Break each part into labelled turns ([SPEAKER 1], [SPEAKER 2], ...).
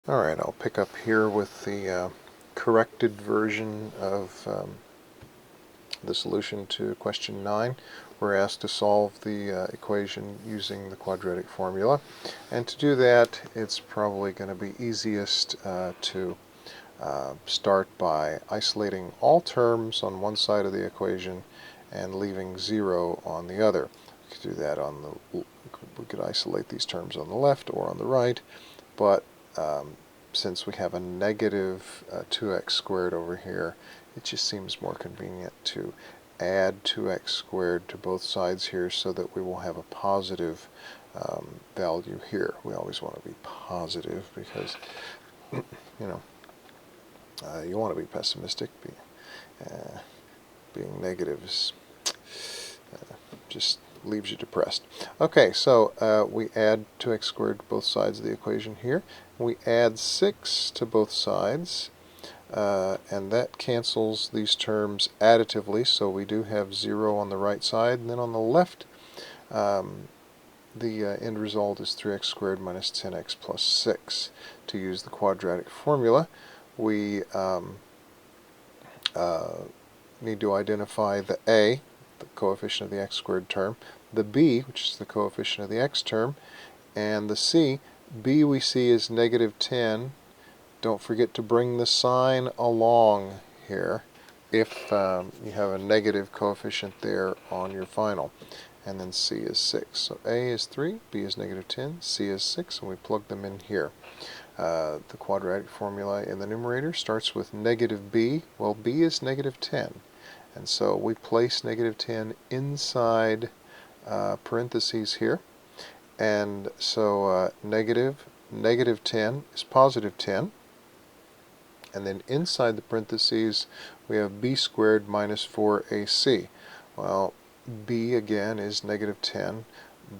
[SPEAKER 1] Alright, I'll pick up here with the corrected version of the solution to question 9. We're asked to solve the equation using the quadratic formula. And to do that, it's probably going to be easiest to start by isolating all terms on one side of the equation and leaving 0 on the other. We could do that on the, we could isolate these terms on the left or on the right, but since we have a negative 2x squared over here, it just seems more convenient to add 2x squared to both sides here so that we will have a positive value here. We always want to be positive because, you know, you want to be pessimistic. Being negative is just leaves you depressed. Okay, so we add 2x squared to both sides of the equation here. We add 6 to both sides, and that cancels these terms additively, so we do have 0 on the right side. And then on the left, the end result is 3x squared minus 10x plus 6. To use the quadratic formula, we need to identify the a, the coefficient of the x squared term, the b, which is the coefficient of the x term, and the c. B we see is negative 10. Don't forget to bring the sign along here if you have a negative coefficient there on your final. And then c is 6. So a is 3, b is negative 10, c is 6, and we plug them in here. The quadratic formula in the numerator starts with negative b. Well, b is negative 10. And so we place negative 10 inside parentheses here. And so negative 10 is positive 10. And then inside the parentheses we have b squared minus 4ac. Well, b again is negative 10,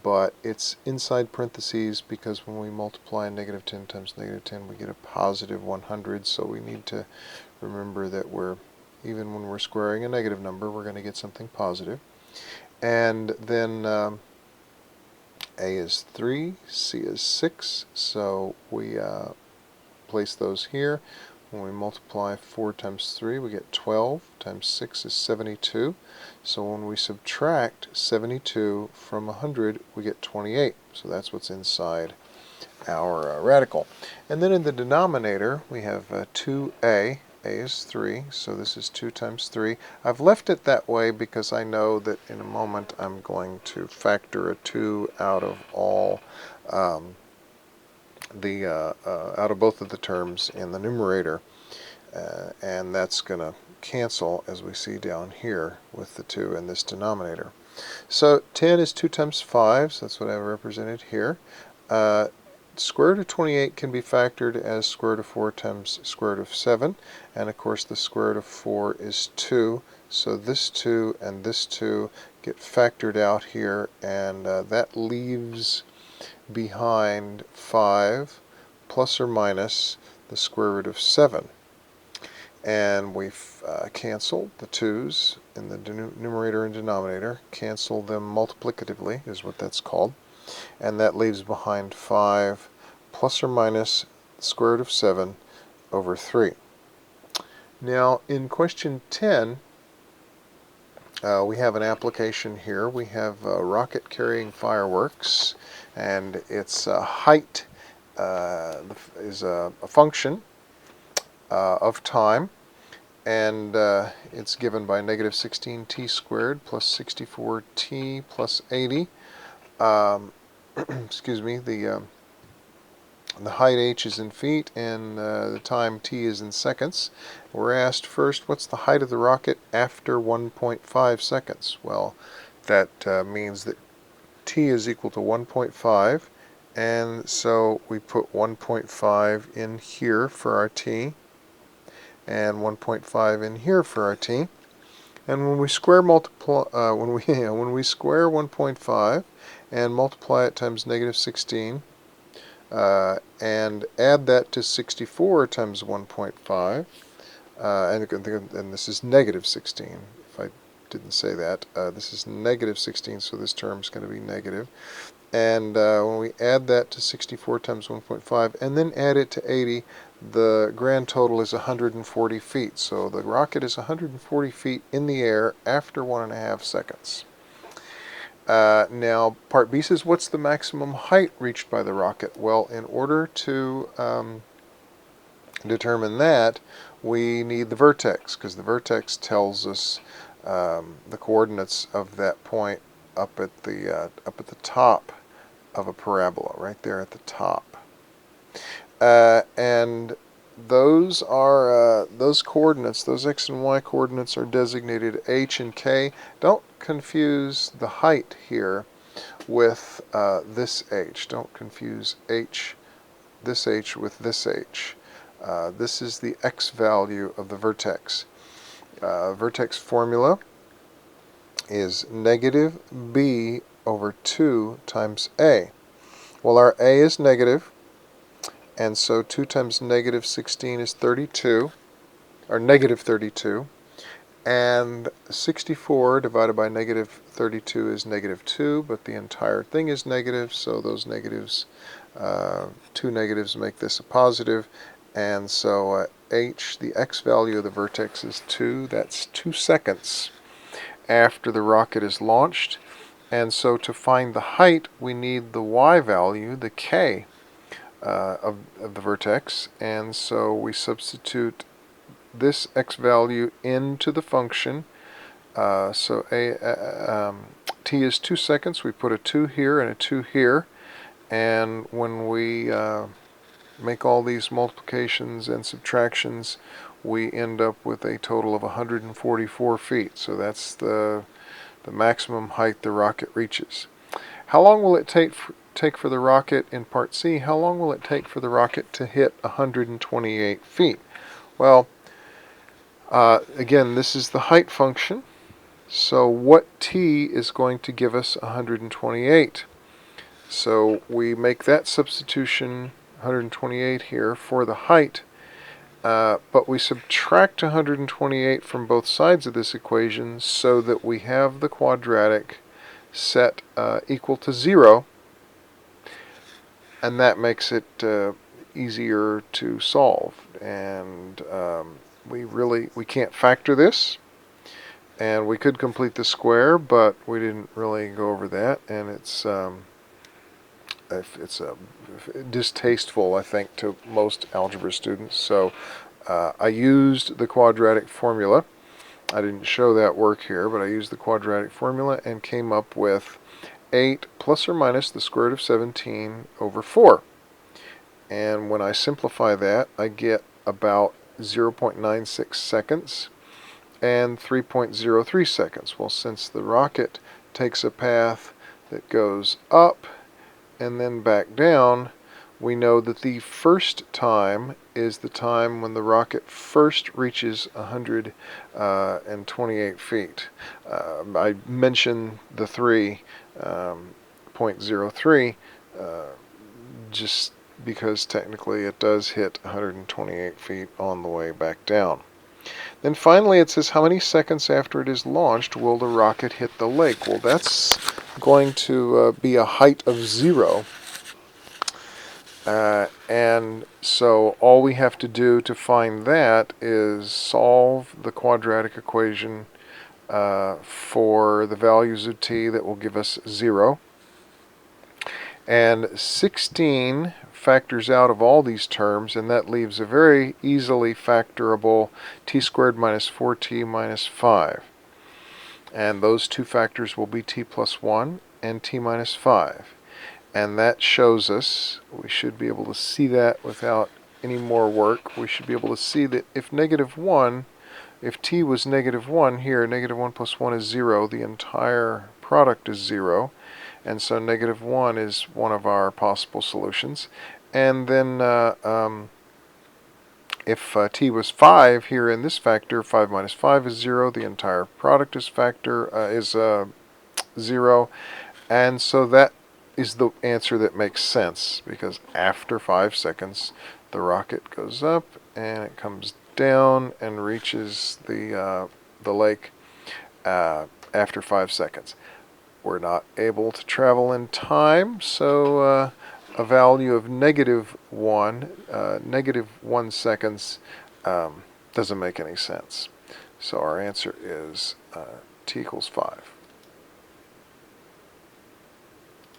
[SPEAKER 1] but it's inside parentheses because when we multiply negative 10 times negative 10 we get a positive 100, so we need to remember that even when we're squaring a negative number, we're going to get something positive. And then a is 3, c is 6, so we place those here. When we multiply 4 times 3, we get 12, times 6 is 72. So when we subtract 72 from 100, we get 28. So that's what's inside our radical. And then in the denominator, we have 2a. A is 3, so this is 2 times 3. I've left it that way because I know that in a moment I'm going to factor a 2 out of all out of both of the terms in the numerator, and that's going to cancel as we see down here with the 2 in this denominator. So 10 is 2 times 5, so that's what I've represented here. Square root of 28 can be factored as square root of 4 times square root of 7, and of course the square root of 4 is 2, so this 2 and this 2 get factored out here, and that leaves behind 5 plus or minus the square root of 7. And we've canceled the 2's in the numerator and denominator, cancel them multiplicatively is what that's called. And that leaves behind 5 plus or minus the square root of 7 over 3. Now in question 10, we have an application here. We have rocket carrying fireworks, and its height is a function of time, and it's given by negative 16t squared plus 64t plus 80. Excuse me, the height h is in feet and the time t is in seconds. We're asked first, what's the height of the rocket after 1.5 seconds? Well, that means that t is equal to 1.5, and so we put 1.5 in here for our t and 1.5 in here for our t. And when we square when we square 1.5 and multiply it times negative 16 and add that to 64 times 1.5, and this is negative 16. If I didn't say that, this is negative 16, so this term is going to be negative. And when we add that to 64 times 1.5 and then add it to 80, the grand total is 140 feet. So the rocket is 140 feet in the air after 1.5 seconds. Now, part B says, what's the maximum height reached by the rocket? Well, in order to determine that, we need the vertex, because the vertex tells us the coordinates of that point up at the top of a parabola, right there at the top. And those are those coordinates, those x and y coordinates, are designated h and k. Don't confuse the height here with this h. Don't confuse this h with this h. This is the x value of the vertex. Vertex formula is negative b over 2 times a. Well, our a is negative, and so 2 times negative 16 is 32, or negative 32. And 64 divided by negative 32 is negative 2, but the entire thing is negative, so those negatives, two negatives make this a positive. And so h, the x value of the vertex, is 2. That's 2 seconds after the rocket is launched. And so to find the height, we need the y value, the k, of the vertex. And so we substitute this x value into the function. So t is 2 seconds. We put a 2 here and a 2 here. And when we make all these multiplications and subtractions, we end up with a total of 144 feet. So that's the maximum height the rocket reaches. How long will it take for the rocket, in part C, how long will it take for the rocket to hit 128 feet? Well, again, this is the height function. So what t is going to give us 128? So we make that substitution, 128 here, for the height, but we subtract 128 from both sides of this equation so that we have the quadratic set equal to 0, and that makes it easier to solve. And we can't factor this, and we could complete the square, but we didn't really go over that, and it's distasteful, I think, to most algebra students. So I used the quadratic formula. I didn't show that work here, but I used the quadratic formula and came up with 8 plus or minus the square root of 17 over 4. And when I simplify that, I get about 0.96 seconds and 3.03 seconds. Well, since the rocket takes a path that goes up and then back down, we know that the first time is the time when the rocket first reaches 128 feet. I mentioned the 3.03 just because technically it does hit 128 feet on the way back down. Then finally it says, how many seconds after it is launched will the rocket hit the lake? Well, that's going to be a height of 0. And so all we have to do to find that is solve the quadratic equation for the values of t that will give us 0. And 16 factors out of all these terms, and that leaves a very easily factorable t squared minus 4t minus 5. And those two factors will be t plus 1 and t minus 5. And that shows us, we should be able to see that without any more work, we should be able to see that if negative 1, if t was negative 1 here, negative 1 plus 1 is 0, the entire product is 0. And so negative 1 is one of our possible solutions. And then if t was 5 here in this factor, 5 minus 5 is 0, the entire product is 0. And so that is the answer that makes sense, because after 5 seconds the rocket goes up and it comes down and reaches the lake after 5 seconds. We're not able to travel in time, so a value of negative 1 seconds doesn't make any sense. So our answer is t equals 5.